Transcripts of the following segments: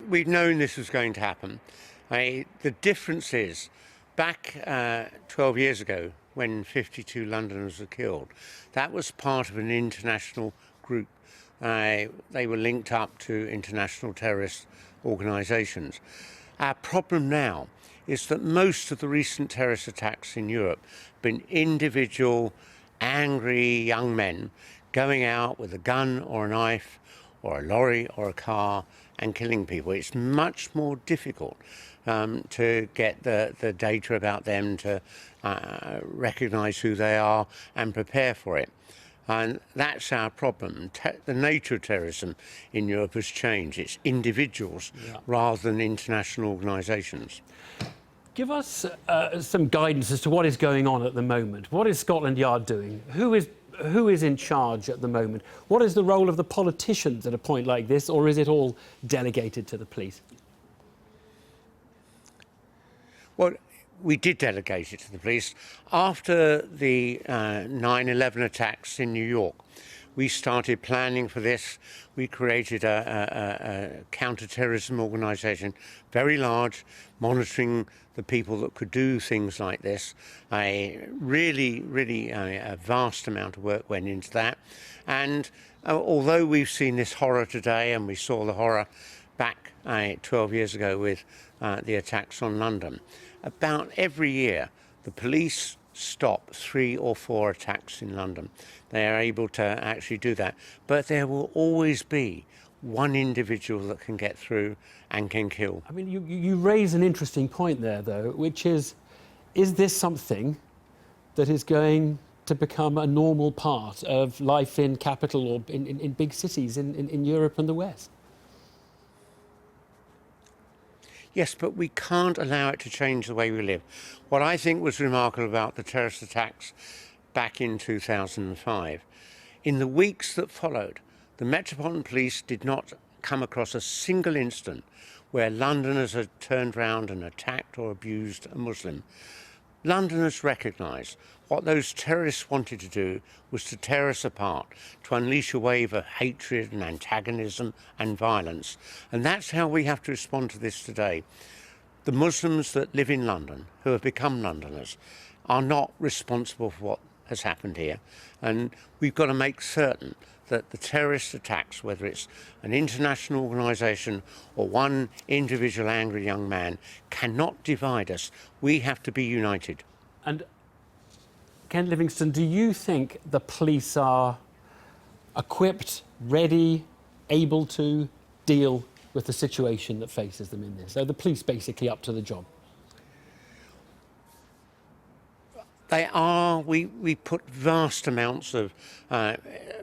we've known this was going to happen. The difference is, back 12 years ago, when 52 Londoners were killed, that was part of an international group. They were linked up to international terrorist organisations. Our problem now is that most of the recent terrorist attacks in Europe have been individual, angry young men going out with a gun or a knife or a lorry or a car and killing people. It's much more difficult to get the data about them, to recognise who they are and prepare for it. And that's our problem. The nature of terrorism in Europe has changed. It's individuals rather than international organisations. Give us some guidance as to what is going on at the moment. What is Scotland Yard doing? Who is in charge at the moment? What is the role of the politicians at a point like this, or is it all delegated to the police? Well, we did delegate it to the police. After the 9/11 attacks in New York, we started planning for this. We created a counter-terrorism organisation, very large, monitoring the people that could do things like this. Really a vast amount of work went into that. And although we've seen this horror today, and we saw the horror back 12 years ago with the attacks on London, about every year the police stop 3 or 4 attacks in London. They are able to actually do that. But there will always be one individual that can get through and can kill. I mean, you raise an interesting point there, though, which is this something that is going to become a normal part of life in capital or in big cities in Europe and the West? Yes, but we can't allow it to change the way we live. What I think was remarkable about the terrorist attacks back in 2005, in the weeks that followed, the Metropolitan Police did not come across a single incident where Londoners had turned round and attacked or abused a Muslim. Londoners recognised what those terrorists wanted to do was to tear us apart, to unleash a wave of hatred and antagonism and violence. And that's how we have to respond to this today. The Muslims that live in London, who have become Londoners, are not responsible for what has happened here. And we've got to make certain that the terrorist attacks, whether it's an international organisation or one individual angry young man, cannot divide us. We have to be united. And Ken Livingstone, do you think the police are equipped, ready, able to deal with the situation that faces them in this? Are the police basically up to the job? They are. We put vast amounts of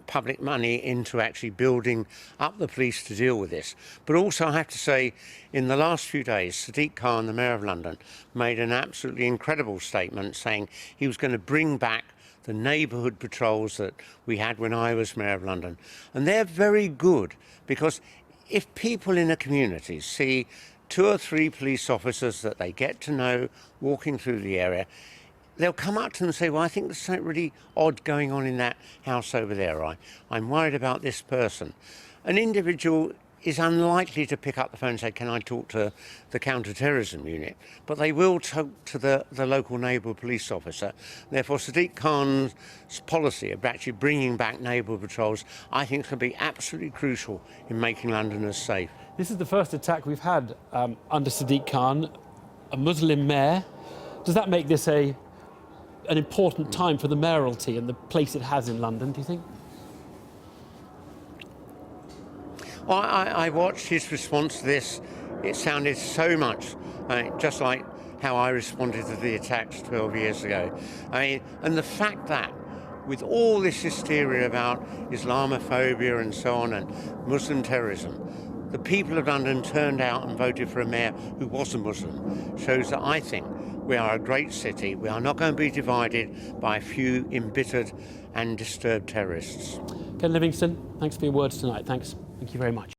public money into actually building up the police to deal with this. But also I have to say, in the last few days, Sadiq Khan, the Mayor of London, made an absolutely incredible statement saying he was going to bring back the neighbourhood patrols that we had when I was Mayor of London. And they're very good, because if people in a community see 2 or 3 police officers that they get to know walking through the area, they'll come up to them and say, well, I think there's something really odd going on in that house over there. I'm worried about this person. An individual is unlikely to pick up the phone and say, can I talk to the counter-terrorism unit? But they will talk to the local neighbourhood police officer. Therefore, Sadiq Khan's policy of actually bringing back neighbourhood patrols, I think, can be absolutely crucial in making Londoners safe. This is the first attack we've had under Sadiq Khan, a Muslim mayor. Does that make this an important time for the mayoralty and the place it has in London, do you think? Well, I watched his response to this. It sounded so much just like how I responded to the attacks 12 years ago. And the fact that with all this hysteria about Islamophobia and so on and Muslim terrorism, the people of London turned out and voted for a mayor who was a Muslim shows that I think we are a great city. We are not going to be divided by a few embittered and disturbed terrorists. Ken Livingstone, thanks for your words tonight. Thank you very much.